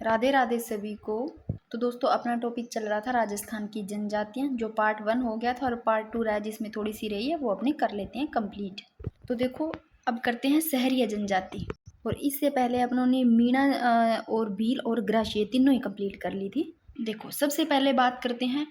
राधे राधे सभी को। तो दोस्तों अपना टॉपिक चल रहा था राजस्थान की जनजातियां, जो पार्ट 1 हो गया था और पार्ट 2 रहा है जिसमें थोड़ी सी रही है, वो अपने कर लेते हैं कंप्लीट। तो देखो अब करते हैं सहरिया जनजाति। और इससे पहले अपनों ने मीणा और भील और ग्रास ये तीनों ही कंप्लीट कर ली थी। देखो सबसे पहले बात करते हैं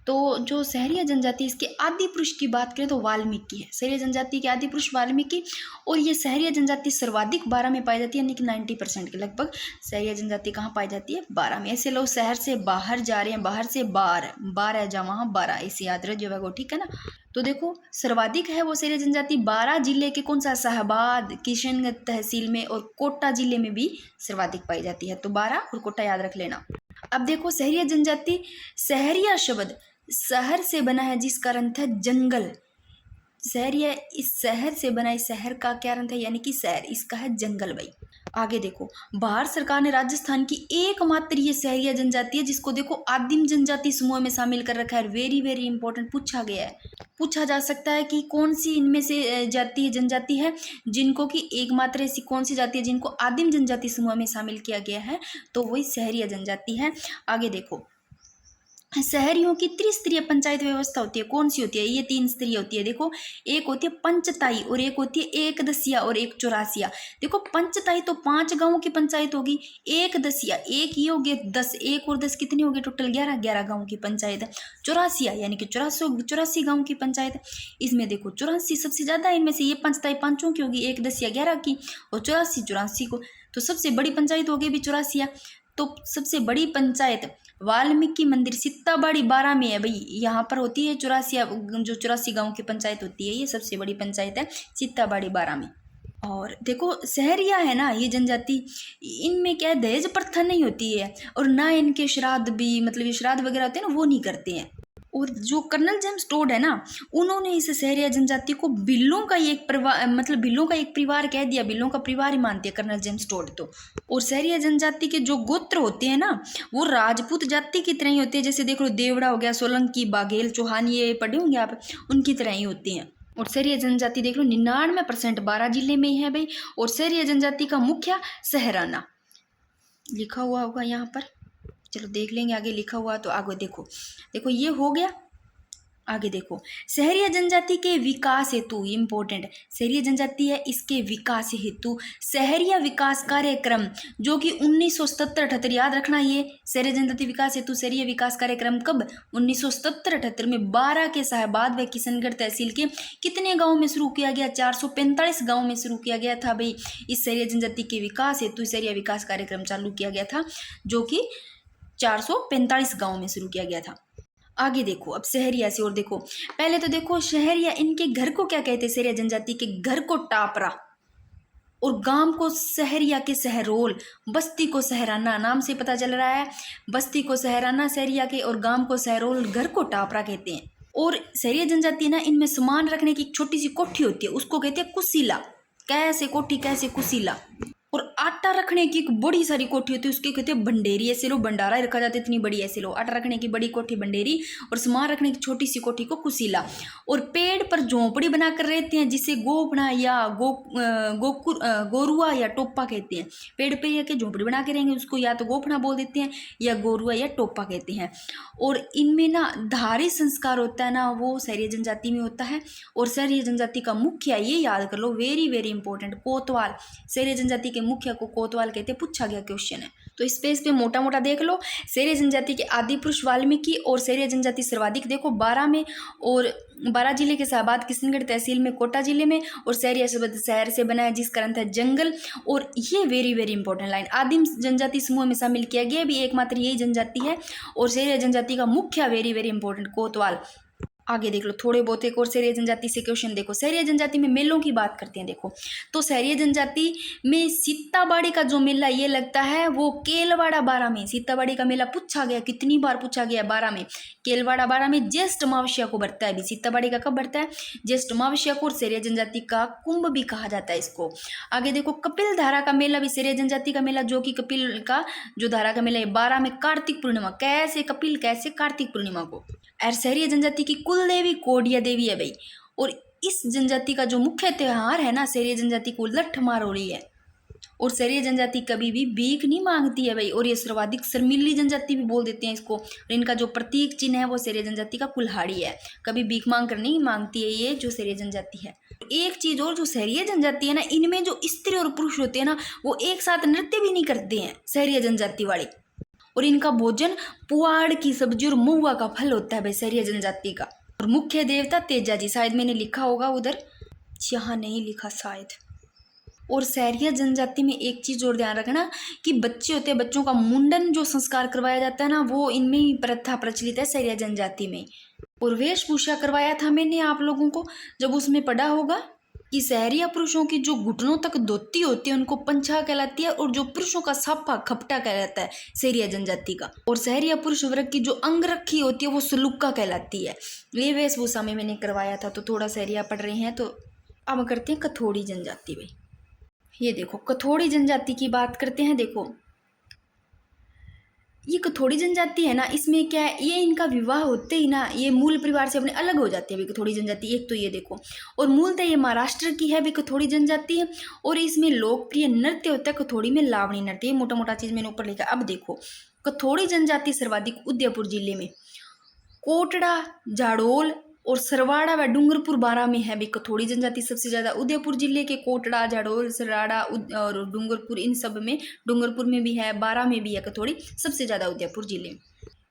तो जो सहरिया जनजाति, इसके आदि पुरुष की बात करें तो वाल्मीकि है। सहरिया जनजाति के आदि पुरुष वाल्मीकि। और ये सहरिया जनजाति सर्वाधिक बारह में पाई जाती है, यानी कि 90% के लगभग सहरिया जनजाति कहाँ पाई जाती है? बारह में। ऐसे लोग शहर से बाहर जा रहे हैं, बाहर से बार बारह जा वहाँ बारह, ऐसे याद रखिएगा वो, ठीक है ना। तो देखो सर्वाधिक है वो सहरिया जनजाति बारह जिले के कौन सा? शाहबाद, किशनगंज तहसील में और कोटा जिले में भी सर्वाधिक पाई जाती है। तो बारह और कोटा याद रख लेना। अब देखो सहरिया जनजाति, सहरिया शब्द शहर से बना है जिसका अर्थ है जंगल। सहरिया इस शहर से बना है, शहर का क्या अर्थ है? यानी कि शहर, इसका है जंगल भाई। आगे देखो भारत सरकार ने राजस्थान की एकमात्र ये सहरिया जनजाति है जिसको देखो आदिम जनजाति समूह में शामिल कर रखा है। वेरी वेरी इंपॉर्टेंट पूछा गया है, पूछा जा सकता है कि कौन सी इनमें से जाति जनजाति है जिनको कि एकमात्र ऐसी कौन सी जाति है जिनको आदिम जनजाति समूह में शामिल किया गया है? तो वही सहरिया जनजाति है। आगे देखो शहरियों की त्रिस्तरीय पंचायत व्यवस्था होती है। कौन सी होती है? ये तीन स्तरीय होती है। देखो एक होती है पंचताई और एक होती है एक दसिया और एक चौरासिया। देखो पंचताई तो 5 गांवों की पंचायत होगी, एक दसिया एक ही होगी 10, एक और 10 कितनी होगी? टोटल 11 गांवों की पंचायत है। चौरासिया यानी कि 84 गांव की पंचायत है। इसमें देखो 84 सबसे ज्यादा है इनमें से। ये पंचताई पांचों की होगी, एक दसिया 11 की और चौरासी को, तो सबसे बड़ी पंचायत होगी भी चौरासिया। तो सबसे बड़ी पंचायत वाल्मीकि मंदिर सित्ताबाड़ी 12 में है भाई। यहाँ पर होती है चौरासिया, जो 84 गांव की पंचायत होती है, ये सबसे बड़ी पंचायत है सित्ताबाड़ी 12 में। और देखो सहरिया है ना ये जनजाति, इनमें क्या है, दहेज प्रथा नहीं होती है और ना इनके श्राद्ध भी, मतलब ये श्राद्ध वगैरह होते हैं ना, वो नहीं करते हैं। और जो कर्नल जेम्स टोड है ना, उन्होंने इस सहरिया जनजाति को बिल्लों का एक परिवार, मतलब बिल्लों का एक परिवार कह दिया, बिल्लों का परिवार ही मानते हैं कर्नल जेम्स टोड तो। और सहरिया जनजाति के जो गोत्र होते हैं ना, वो राजपूत जाति की तरह ही होते हैं। जैसे देख लो देवड़ा हो गया, सोलंकी, बाघेल, चौहान, ये पढ़े होंगे आप, उनकी तरह ही होते हैं। और सहरिया जनजाति देख लो 99% 12 जिले में ही है भाई। और सहरिया जनजाति का मुखिया सहराना लिखा हुआ होगा यहाँ पर, चलो देख लेंगे आगे लिखा हुआ। तो आगे देखो, देखो ये हो गया। आगे देखो सहरिया जनजाति के विकास हेतु, इंपॉर्टेंट, सहरिया जनजाति है इसके विकास हेतु सहरिया विकास कार्यक्रम जो कि 1977-78 याद रखना। ये सहरिया जनजाति विकास हेतु सहरिया विकास कार्यक्रम कब? 1977-78 में 12 के साहबाद व किशनगढ़ तहसील के कितने गांव में शुरू किया गया? 445 गांव में शुरू किया गया था भाई। इस सहरिया जनजाति के विकास हेतु सहरिया विकास कार्यक्रम चालू किया गया था, जो कि 445 गांव में शुरू किया गया था। आगे देखो अब सहरिया से, और देखो पहले तो देखो शहरिया, इनके घर को क्या कहते हैं? सहरिया जनजाति के घर को टापरा, और गांव को सहरिया के सहरोल, बस्ती को सहराना। नाम से पता चल रहा है, बस्ती को सहराना सहरिया के, और गांव को सहरोल, घर को टापरा कहते हैं। और सहरिया जनजाति ना, इनमें सामान रखने की एक छोटी सी कोठी होती है, उसको कहते हैं कुशीला। कैसे कोठी, कैसे कुशीला। और आटा रखने की एक बड़ी सारी कोठी होती है, उसके कहते हैं भंडेरी। ऐसे लो भंडारा ही रखा जाता है, इतनी बड़ी ऐसे लो आटा रखने की बड़ी कोठी भंडेरी, और सामान रखने की छोटी सी कोठी को कुशीला। और पेड़ पर झोंपड़ी बनाकर रहते हैं जिसे गोपना या गोरुआ या टोपा कहते हैं। पेड़ पे या के झोंपड़ी बना के रहेंगे उसको या तो गोपना बोल देते हैं या गोरुआ या टोपा कहते हैं। और इनमें ना धारी संस्कार होता है ना, वो सहरिया जनजाति में होता है। और सहरिया जनजाति का मुखिया, ये याद कर लो, वेरी वेरी इंपॉर्टेंट, कोतवाल। सहरिया जनजाति के मुखिया को कोतवाल कहते हैं, पूछा गया क्वेश्चन है। तो इस पेज पे मोटा मोटा देख लो, सहरिया जनजाति के आदि पुरुष वाल्मीकि, और सहरिया जनजाति सर्वाधिक देखो 12 में, और 12 जिले के शाहबाद किशनगढ़ तहसील में, कोटा जिले में। और सहरिया शब्द शहर से बना है जिसका अर्थ है जंगल। और ये वेरी वेरी इंपॉर्टेंट लाइन, आदिम जनजाति समूह में शामिल किया गया भी एकमात्र यही जनजाति है। और सहरिया जनजाति का मुखिया वेरी वेरी इंपॉर्टेंट कोतवाल। आगे देख लो थोड़े बहुत एक और सहरिया जनजाति से क्वेश्चन देखो। सहरिया जनजाति में मेलों की बात करते हैं। देखो तो सहरिया जनजाति में सीताबाड़ी का जो मेला ये लगता है वो केलवाड़ा 12 में। सीताबाड़ी का मेला पूछा गया, कितनी बार पूछा गया, 12 में। केलवाड़ा 12 में ज्येष्ठ अमावस्या को बढ़ता है। अभी सीताबाड़ी का कब बढ़ता है? ज्येष्ठ अमावस्या को। और सहरिया जनजाति का कुंभ भी कहा जाता है इसको। आगे देखो कपिल धारा का मेला भी सहरिया जनजाति का मेला, जो कि कपिल का जो धारा का मेला है 12 में कार्तिक पूर्णिमा। कैसे कपिल, कैसे कार्तिक पूर्णिमा को। और सहरिया जनजाति की कुल देवी कोडिया देवी है भाई। और इस जनजाति का जो मुख्य त्योहार है ना सहरिया जनजाति को, लठ मार हो रही है। और सहरिया जनजाति कभी भी भीख नहीं मांगती है भाई, और ये सर्वाधिक शर्मीली जनजाति भी बोल देते हैं इसको। और इनका जो प्रतीक चिन्ह है वो सहरिया जनजाति का कुल्हाड़ी है, कभी भीख मांग कर नहीं मांगती है ये जो सहरिया जनजाति है। एक चीज और, जो सहरिया जनजाति है ना, इनमें जो स्त्री और पुरुष होते हैं ना, वो एक साथ नृत्य भी नहीं करते हैं सहरिया जनजाति वाले। और इनका भोजन पुआड़ की सब्जी और महुआ का फल होता है भाई सहरिया जनजाति का। और मुख्य देवता तेजा जी, शायद मैंने लिखा होगा उधर, यहाँ नहीं लिखा शायद। और सहरिया जनजाति में एक चीज और ध्यान रखना कि बच्चे होते हैं, बच्चों का मुंडन जो संस्कार करवाया जाता है ना, वो इनमें ही प्रथा प्रचलित है सहरिया जनजाति में। और वेशभूषा करवाया था मैंने आप लोगों को, जब उसमें पढ़ा होगा कि सहरिया पुरुषों की जो घुटनों तक धोती होती है उनको पंछा कहलाती है, और जो पुरुषों का साफा खपटा कहलाता है सहरिया जनजाति का। और सहरिया पुरुष वर्ग की जो अंगरखी होती है वो सुलुक्का कहलाती है। ये वेशभूषा में मैंने करवाया था, तो थोड़ा सहरिया पढ़ रहे हैं। तो अब करते हैं कथोड़ी जनजाति भाई। ये देखो कथोड़ी जनजाति की बात करते हैं। देखो ये कथोड़ी जनजाति है ना, इसमें क्या है, ये इनका विवाह होते ही ना ये मूल परिवार से अपने अलग हो जाती है अभी कथोड़ी जनजाति। एक तो ये देखो, और मूलतः ये महाराष्ट्र की है भी कथोड़ी जनजाति है। और इसमें लोकप्रिय नृत्य होता है कथोड़ी में लावणी नृत्य। ये मोटा मोटा चीज मैंने ऊपर लिखा। अब देखो कथोड़ी जनजाति सर्वाधिक उदयपुर जिले में, कोटड़ा, जाडोल और सरवाड़ा व डूंगरपुर बारा में है भी कथोड़ी जनजाति सबसे ज्यादा। उदयपुर जिले के कोटड़ा, जाडोल, सरवाड़ा और डूंगरपुर, इन सब में, डूंगरपुर में भी है, बारा में भी है कथोड़ी सबसे ज्यादा उदयपुर जिले में।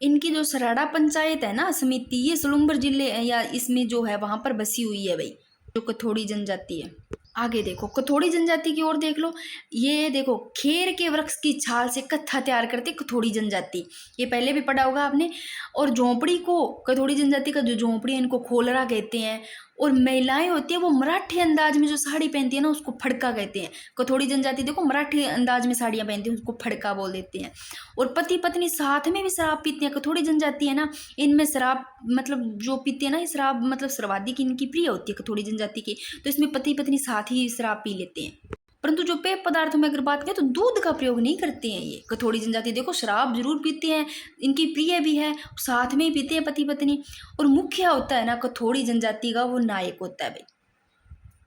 इनकी जो सराड़ा पंचायत है ना समिति, ये सलुम्बर जिले या इसमें जो है वहां पर बसी हुई है भाई जो कथोड़ी जनजाति है। आगे देखो कथोड़ी जनजाति की ओर देख लो। ये देखो खेर के वृक्ष की छाल से कत्था तैयार करते कथोड़ी जनजाति, ये पहले भी पढ़ा होगा आपने। और झोंपड़ी को, कथोड़ी जनजाति का जो झोंपड़ी है इनको खोलरा कहते हैं। और महिलाएं होती है वो मराठी अंदाज में जो साड़ी पहनती है ना उसको फड़का कहते हैं। कथोड़ी जनजाति देखो मराठी अंदाज में साड़ियाँ पहनती हैं उसको फड़का बोल देते हैं। और पति पत्नी साथ में भी शराब पीते हैं। कथोड़ी जनजाति है ना, इनमें शराब मतलब जो पीते हैं ना, ये शराब मतलब सर्वाधिक इनकी प्रिय होती है कथोड़ी जनजाति की। तो इसमें पति पत्नी साथ ही शराब पी लेते हैं। परंतु जो पेय पदार्थों में अगर बात करें तो दूध का प्रयोग नहीं करते हैं ये कथोड़ी जनजाति। देखो शराब जरूर पीते हैं, इनकी प्रिय भी है, साथ में ही पीते हैं पति पत्नी। और मुख्य होता है ना कथोड़ी जनजाति का वो नायक होता है भाई।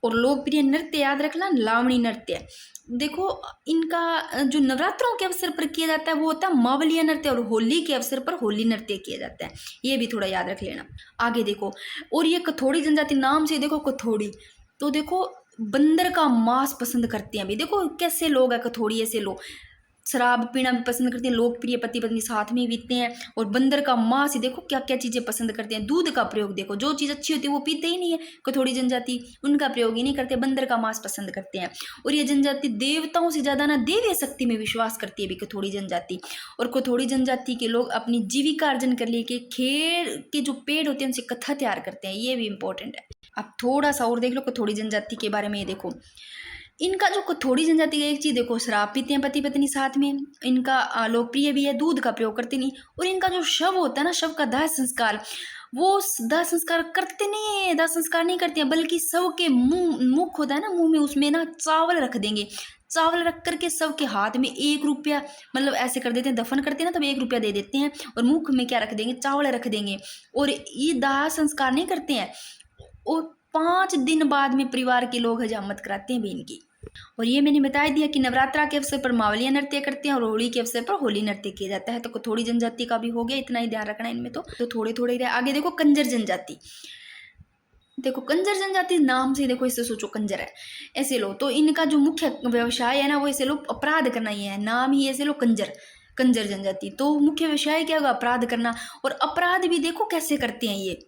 और लोकप्रिय नृत्य याद रखना लावणी नृत्य। देखो इनका जो नवरात्रों के अवसर पर किया जाता है वो होता है मावलिया नृत्य, और होली के अवसर पर होली नृत्य किया जाता है। ये भी थोड़ा याद रख लेना। आगे देखो, और ये कथोड़ी जनजाति नाम से देखो कथोड़ी, तो देखो बंदर का मांस पसंद करते हैं भाई। देखो कैसे लोग हैं कथोड़ी, ऐसे लोग शराब पीना भी पसंद करते हैं, लोकप्रिय पति पत्नी साथ में पीते हैं। और बंदर का मांस ही देखो क्या क्या चीजें पसंद करते हैं। दूध का प्रयोग देखो, जो चीज अच्छी होती है वो पीते ही नहीं है कथोड़ी जनजाति, उनका प्रयोग ही नहीं करते, बंदर का मांस पसंद करते हैं। और ये जनजाति देवताओं से ज्यादा ना देवी शक्ति में विश्वास करती है भी कथोड़ी जनजाति। और कथोड़ी जनजाति के लोग अपनी जीविका अर्जन कर लिए खेर के जो पेड़ होते हैं उनसे कथा तैयार करते हैं। ये भी इंपॉर्टेंट है। अब थोड़ा सा और देख लो कथोड़ी जनजाति के बारे में। ये देखो इनका जो कथोड़ी जनजाति का एक चीज देखो, शराब पीते हैं पति पत्नी साथ में, इनका लोकप्रिय भी है, दूध का प्रयोग करते नहीं। और इनका जो शव होता है ना, शव का दाह संस्कार, वो दाह संस्कार करते नहीं है, दाह संस्कार नहीं करते हैं, बल्कि शव के मुख होता है ना, मुंह में, उसमें ना चावल रख देंगे। चावल रख करके शव के हाथ में 1 रुपया, मतलब ऐसे कर देते हैं, दफन करते हैं ना तब 1 रुपया दे देते हैं, और मुख में क्या रख देंगे, चावल रख देंगे। और ये दाह संस्कार नहीं करते हैं। और 5 दिन बाद में परिवार के लोग हजामत कराते हैं भी इनकी। और ये मैंने बता दिया कि नवरात्रा के अवसर पर मावलिया नृत्य करते हैं और होली के अवसर पर होली नृत्य किया जाता है। तो कथोड़ी जनजाति का भी हो गया, इतना ही ध्यान रखना इनमें। तो थोड़े थोड़े रहे। आगे देखो कंजर जनजाति। देखो कंजर जनजाति नाम से देखो, इससे सोचो कंजर है, ऐसे लो। तो इनका जो मुख्य व्यवसाय है ना वो ऐसे लो अपराध करना ही है, नाम ही ऐसे लो कंजर, कंजर जनजाति। तो मुख्य व्यवसाय क्या होगा, अपराध करना। और अपराध भी देखो कैसे करते हैं ये,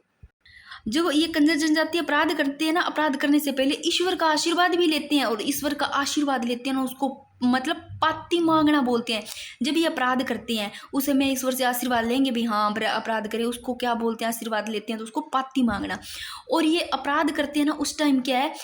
जब ये कंजर जनजाति अपराध करते हैं ना, अपराध करने से पहले ईश्वर का आशीर्वाद भी लेते हैं। और ईश्वर का आशीर्वाद लेते हैं ना, उसको मतलब पाती मांगना बोलते हैं। जब ये अपराध करते हैं उस समय ईश्वर से आशीर्वाद लेंगे भी, हाँ अपराध करे, उसको क्या बोलते हैं, आशीर्वाद लेते हैं, तो उसको पाती मांगना। और ये अपराध करते हैं ना उस टाइम क्या है,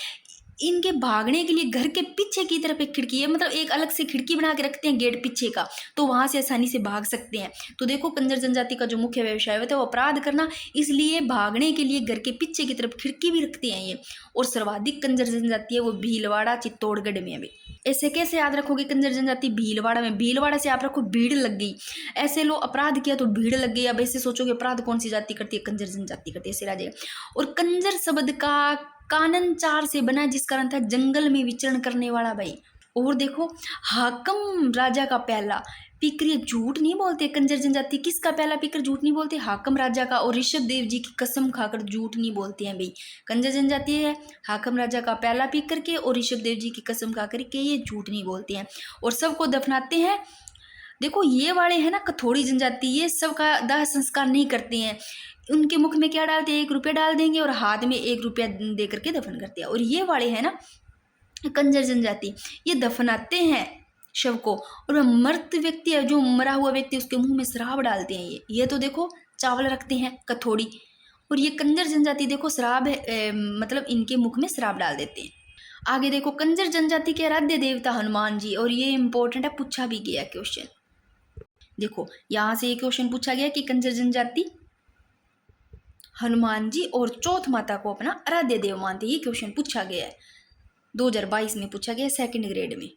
इनके भागने के लिए घर के पीछे की तरफ एक खिड़की है, मतलब एक अलग से खिड़की बना के रखते हैं गेट पीछे का, तो वहां से आसानी से भाग सकते हैं। तो देखो कंजर जनजाति का जो मुख्य व्यवसाय होता है वो अपराध करना, इसलिए भागने के लिए घर के पीछे की तरफ खिड़की भी रखते हैं ये। और सर्वाधिक कंजर जनजाति है वो भीलवाड़ा चित्तौड़गढ़ में है। ऐसे कैसे याद रखोगे कंजर जनजाति, भीलवाड़ा में, भीलवाड़ा से आप रखो भीड़ लग गई, ऐसे लो अपराध किया तो भीड़ लग गई। अब ऐसे सोचोगे अपराध कौन सी जाति करती है, कंजर जनजाति करती है, ऐसे राजे। और कंजर शब्द का कानन चार से बना, जिसका अर्थ है जंगल में विचरण करने वाला भाई। और देखो, हाकम राजा का प्याला पीकर, ये झूठ नहीं बोलते कंजर जनजाति, किसका प्याला पीकर झूठ नहीं बोलते, हाकम राजा का। और ऋषभ देव जी की कसम खाकर झूठ नहीं बोलते हैं भाई। कंजर जनजाति है, हाकम राजा का प्याला पी करके और ऋषभ देव जी की कसम खाकर के ये झूठ नहीं बोलते हैं और सबको दफनाते हैं। देखो ये वाले हैं ना कथोड़ी जनजाति, ये सबका दाह संस्कार नहीं करते हैं। उनके मुख में क्या डालते हैं, 1 रुपया डाल देंगे और हाथ में 1 रुपया दे करके दफन करते हैं। और ये वाले हैं ना कंजर जनजाति, ये दफनाते हैं शव को और मृत व्यक्ति है, जो मरा हुआ व्यक्ति, उसके मुंह में शराब डालते हैं। ये तो देखो चावल रखते हैं कथोड़ी। और ये कंजर जनजाति देखो शराब है, मतलब इनके मुख में शराब डाल देते हैं। आगे देखो, कंजर जनजाति के आराध्य देवता हनुमान जी, और ये इंपॉर्टेंट है, पूछा भी गया क्वेश्चन। देखो यहाँ से एक क्वेश्चन पूछा गया कि कंजर जनजाति हनुमान जी और चौथ माता को अपना आराध्य देव मानते, ये क्वेश्चन पूछा गया है, 2022 में पूछा गया 2nd ग्रेड में।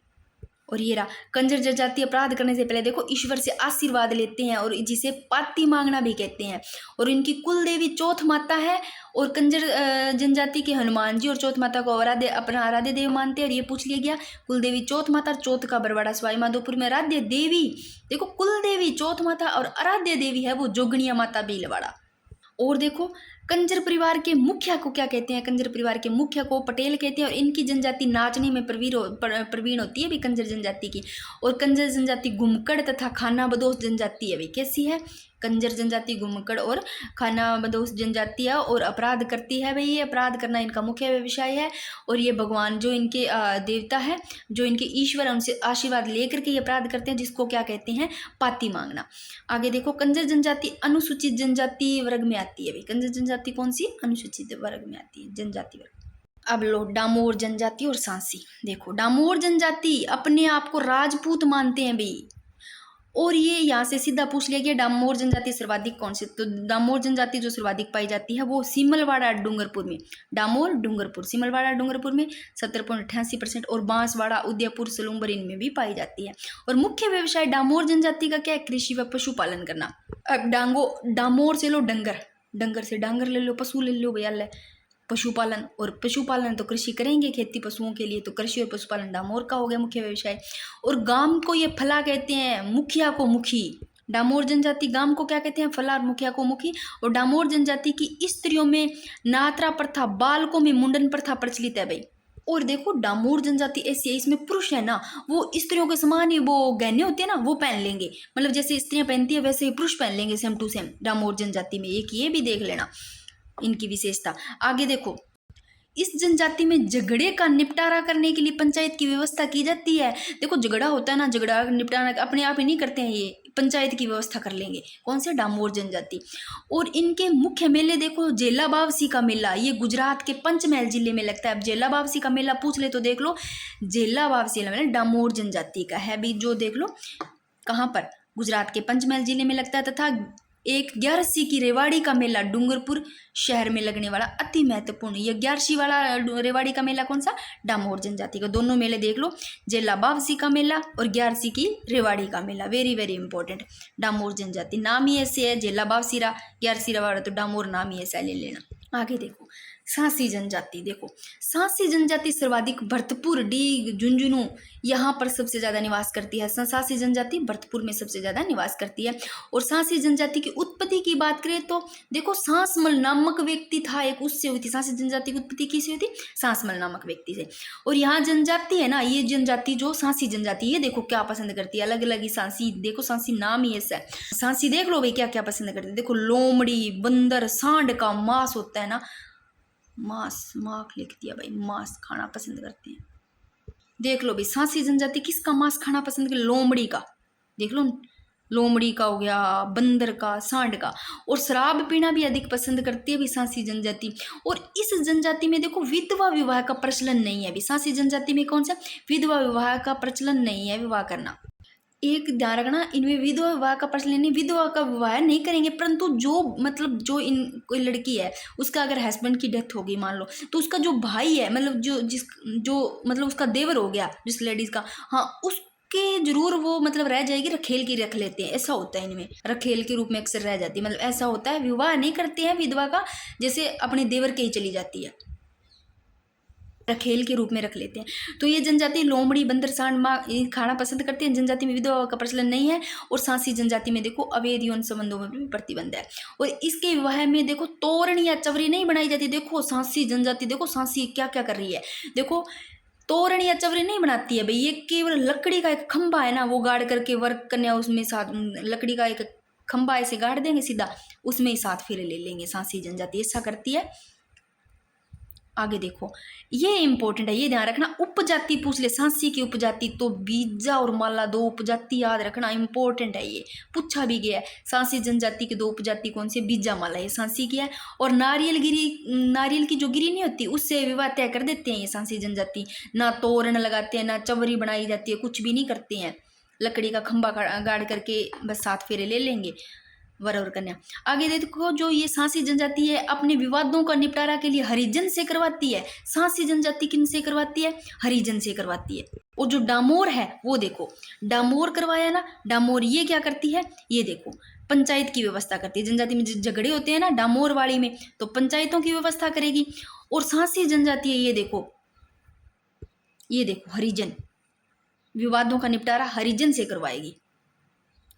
और ये रहा, कंजर जनजाति अपराध करने से पहले देखो ईश्वर से आशीर्वाद लेते हैं और जिसे पाती मांगना भी कहते हैं। और इनकी कुल देवी चौथ माता है और कंजर जनजाति के हनुमान जी और चौथ माता को अपना आराध्य देव मानते हैं। और ये पूछ लिया गया, कुल देवी चौथ माता, चौथ का बरवाड़ा सवाई माधोपुर में आराध्य देवी। देखो कुल देवी चौथ माता और आराध्य देवी है वो जोगनिया माता भीलवाड़ा। और देखो कंजर परिवार के मुखिया को क्या कहते हैं, कंजर परिवार के मुखिया को पटेल कहते हैं। और इनकी जनजाति नाचने में प्रवीण होती है भी कंजर जनजाति की। और कंजर जनजाति घुमकड़ तथा खाना बदोश जनजाति है भाई, कैसी है कंजर जनजाति, घुमकड़ और खाना बदोश जनजाति है। और अपराध करती है भाई, ये अपराध करना इनका मुख्य व्यवसाय है। और ये भगवान जो इनके देवता है, जो इनके ईश्वर है, उनसे आशीर्वाद लेकर के ये अपराध करते हैं, जिसको क्या कहते हैं, पाती मांगना। आगे देखो, कंजर जनजाति अनुसूचित जनजाति वर्ग में आती है भाई। कंजर जनजाति कौन सी, अनुसूचित वर्ग में आती है, जनजाति वर्ग। अब लो डामोर जनजाति और सांसी। देखो डामोर जनजाति अपने आप को राजपूत मानते हैं भाई। और ये यहाँ से सीधा पूछ लिया गया, डामोर जनजाति सर्वाधिक कौन से, तो डामोर जनजाति जो सर्वाधिक पाई जाती है वो सिमलवाड़ा डूंगरपुर में। डामोर डूंगरपुर, सिमलवाड़ा डूंगरपुर में 70.88% और बांसवाड़ा उदयपुर सलूम्बर इनमें भी पाई जाती है। और मुख्य व्यवसाय डामोर जनजाति का क्या है, कृषि व पशुपालन करना। अब डामोर से लो डंगर, डंगर से डांगर ले लो, पशु ले लो भैया, पशुपालन। और पशुपालन तो कृषि करेंगे खेती पशुओं के लिए, तो कृषि और पशुपालन डामोर का हो गया मुख्य व्यवसाय। और गांव को ये फला कहते हैं, मुखिया को मुखी। डामोर जनजाति गांव को क्या कहते हैं, फला, और मुखिया को मुखी। और डामोर जनजाति की स्त्रियों में नात्रा प्रथा, बालकों में मुंडन प्रथा प्रचलित है भाई। और देखो डामोर जनजाति ऐसी है, इसमें पुरुष है ना वो स्त्रियों के समान ही वो गहने होते हैं ना वो पहन लेंगे, मतलब जैसे स्त्रियां पहनती है वैसे ही पुरुष पहन लेंगे, सेम टू सेम डामोर जनजाति में। एक ये भी देख लेना इनकी विशेषता। आगे देखो, इस जनजाति में झगड़े का निपटारा करने के लिए पंचायत की व्यवस्था की जाती है। देखो झगड़ा होता है ना, झगड़ा निपटारा अपने आप ही नहीं करते हैं, ये पंचायत की व्यवस्था कर लेंगे। कौन से, डामोर जनजाति। और इनके मुख्य मेले देखो, जेला बावसी का मेला, ये गुजरात के पंचमहल जिले में लगता है। अब जेला बावसी का मेला पूछ ले तो देख लो, जेला बावसी मेला डामोर जनजाति का है भी, जो देख लो कहाँ पर, गुजरात के पंचमहल जिले में लगता है। तथा एक 11सी की रेवाड़ी का मेला डूंगरपुर शहर में लगने वाला अति महत्वपूर्ण। ये 11सी वाला रेवाड़ी का मेला कौन सा, डामोर जनजाति का। दोनों मेले देख लो, जेला बावसी का मेला और 11सी की रेवाड़ी का मेला, वेरी वेरी इंपॉर्टेंट। डामोर जनजाति नाम ही ऐसे है, जेला बावसी रहा, 11सी रेवाड़ा, तो डामोर नाम ही ऐसा ले लेना। आगे देखो सांसी जनजाति। देखो सांसी जनजाति सर्वाधिक भरतपुर, डीग, झुंझुनू यहाँ पर सबसे ज़्यादा निवास करती है। सांसी जनजाति भरतपुर में सबसे ज़्यादा निवास करती है। और सांसी जनजाति की उत्पत्ति की बात करें तो देखो सांसमल नामक व्यक्ति था एक, उससे हुई थी। सांसी जनजाति की उत्पत्ति किससे हुई थी, सांसमल नामक व्यक्ति से। और यहाँ जनजाति है ना, ये जनजाति जो सांसी जनजाति, ये देखो क्या पसंद करती है, अलग अलग ही सांसी। देखो सांसी नाम ही ऐसा है, सांसी देख लो भाई क्या क्या पसंद करती है। देखो लोमड़ी, बंदर, सांड का मांस होता है ना, मांस, माख लिख दिया भाई, मांस खाना पसंद करते हैं। देख लो भाई सांसी जनजाति किसका मांस खाना पसंद करे, लोमड़ी का। देख लो लोमड़ी का हो गया, बंदर का, सांड का। और शराब पीना भी अधिक पसंद करती है भी सांसी जनजाति। और इस जनजाति में देखो विधवा विवाह का प्रचलन नहीं है भी। सांसी जनजाति में कौन सा, विधवा विवाह का प्रचलन नहीं है, विवाह करना। एक ध्यान रखना, इनमें विधवा विवाह का प्रचलन नहीं, विधवा का विवाह नहीं करेंगे, परंतु जो मतलब जो इन कोई लड़की है उसका अगर हस्बैंड की डेथ हो गई मान लो, तो उसका जो भाई है, मतलब जो मतलब उसका देवर हो गया जिस लेडीज का, हाँ उसके जरूर वो मतलब रह जाएगी, रखेल की रख लेते हैं, ऐसा होता है इनमें, रखेल के रूप में अक्सर रह जाती है, मतलब ऐसा होता है। विवाह नहीं करते हैं विधवा का, जैसे अपने देवर के ही चली जाती है। रखेल के रूप में रख लेते हैं। तो ये जनजाति लोमड़ी, बंदर, सांड, माँ खाना पसंद करते हैं। जनजाति में विधवा का प्रचलन नहीं है। और सांसी जनजाति में देखो अवैध यौन संबंधों में भी प्रतिबंध है। और इसके विवाह में देखो तोरण या चवरी नहीं बनाई जाती। देखो सांसी जनजाति, देखो सांसी क्या क्या कर रही है, देखो तोरण या चवरी नहीं बनाती है भाई, ये केवल लकड़ी का एक खंभा है ना, वो गाड़ करके वर्क कन्या उसमें साथ लकड़ी का एक खंभा ऐसे गाड़ देंगे सीधा, उसमें ही 7 फेरे ले लेंगे। सांसी जनजाति ऐसा करती है। आगे देखो ये इंपॉर्टेंट है, ये ध्यान रखना। उपजाति पूछ ले, सांसी की उपजाति, तो बीजा और माला 2 उपजाति याद रखना, इंपॉर्टेंट है, ये पूछा भी गया है। सांसी जनजाति की 2 उपजाति कौन सी? बीजा माला, ये सांसी की है। और नारियल की जो गिरी नहीं होती उससे विवाह तय कर देते हैं ये सांसी जनजाति। ना तोरण लगाते हैं, ना चवरी बनाई जाती है, कुछ भी नहीं करते हैं। लकड़ी का खंभा गाड़ करके बस 7 फेरे ले लेंगे वर और कन्या। आगे देखो जो ये सांसी जनजाति है अपने विवादों का निपटारा के लिए हरिजन से करवाती है। सांसी जनजाति किन से करवाती है? हरिजन से करवाती है। और जो डामोर है वो देखो डामोर करवाया ना, डामोर ये क्या करती है? ये देखो पंचायत की व्यवस्था करती है। जनजाति में झगड़े होते हैं ना डामोर वाड़ी में, तो पंचायतों की व्यवस्था करेगी। और सांसी जनजाति है, ये देखो हरिजन, विवादों का निपटारा हरिजन से करवाएगी।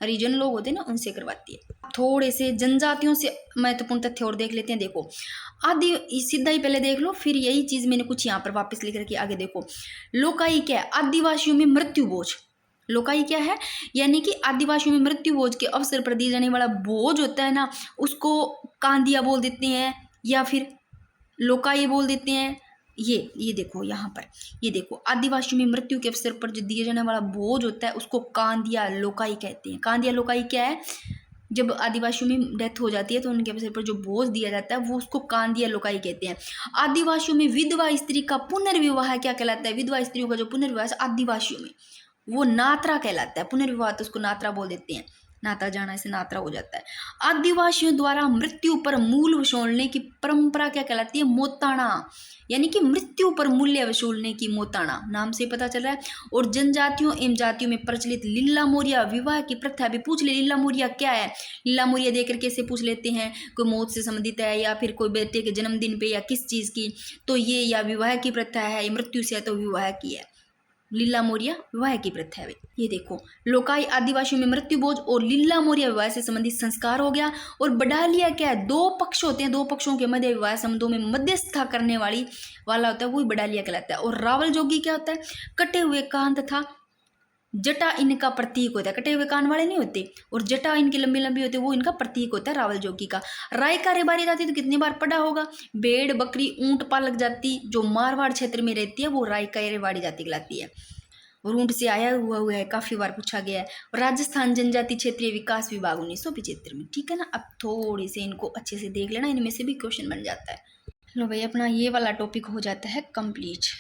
हरिजन लोग होते हैं ना उनसे करवाती है। थोड़े से जनजातियों से महत्वपूर्ण तथ्य और देख लेते हैं। देखो आदि सीधा ही पहले देख लो, फिर यही चीज मैंने कुछ यहाँ पर वापस लिख रखी। आगे देखो लोकाई क्या है? आदिवासियों में मृत्यु बोझ। लोकाई क्या है? यानी कि आदिवासियों में मृत्यु बोझ के अवसर पर दिए जाने वाला बोझ होता है ना, उसको कांदिया बोल देते हैं या फिर लोकाई बोल देते हैं। ये देखो यहाँ पर, ये देखो आदिवासियों में मृत्यु के अवसर पर जो दिए जाने वाला बोझ होता है उसको कांदिया लोकाई कहते हैं। कांदिया लोकाई क्या है? जब आदिवासियों में डेथ हो जाती है तो उनके अवसर पर जो बोझ दिया जाता है वो उसको कांदिया लोकाई कहते हैं। आदिवासियों में विधवा स्त्री का पुनर्विवाह क्या कहलाता है? विधवा स्त्रियों का जो पुनर्विवाह है आदिवासियों में वो नात्रा कहलाता है। पुनर्विवाह तो उसको नात्रा बोल देते हैं, नाता जाना से नात्रा हो जाता है। आदिवासियों द्वारा मृत्यु पर मूल वसूलने की परंपरा क्या कहलाती है? मोताणा, यानी कि मृत्यु पर मूल्य वसूलने की मोताणा, नाम से पता चल रहा है। और जनजातियों एवं जातियों में प्रचलित लीला मोरिया विवाह की प्रथा भी पूछ ले। लीला मोरिया क्या है? लीला मोरिया देकर कैसे पूछ लेते हैं, कोई मौत से संबंधित है या फिर कोई बेटे के जन्मदिन पे या किस चीज की, तो ये या विवाह की प्रथा है, मृत्यु से है तो विवाह की है। लीला मोरिया विवाह की प्रथा है। ये देखो लोकाई आदिवासियों में मृत्यु बोझ और लीला मोरिया विवाह से संबंधित संस्कार हो गया। और बडालिया क्या है? 2 पक्ष होते हैं, 2 पक्षों के मध्य विवाह संबंधों में मध्यस्थता करने वाला होता है, वही बडालिया कहलाता है। और रावल जोगी क्या होता है? कटे हुए कान तथा जटा इनका प्रतीक होता है। कटे हुए कान वाले नहीं होते और जटा इनकी लंबी लंबी होती है, वो इनका प्रतीक होता है रावल जोगी का। राय का रेबारी जाति तो कितनी बार पढ़ा होगा? भेड़, बकरी, ऊंट पालक जाति जो मारवाड़ क्षेत्र में रहती है वो राय का रेबारी जाति कहलाती है। और ऊंट से आया हुआ है, काफी बार पूछा गया है। और राजस्थान जनजाति क्षेत्रीय विकास विभाग 1975 में, ठीक है ना। अब थोड़ी से इनको अच्छे से देख लेना, इनमें से भी क्वेश्चन बन जाता है। लो भाई अपना ये वाला टॉपिक हो जाता है कंप्लीट।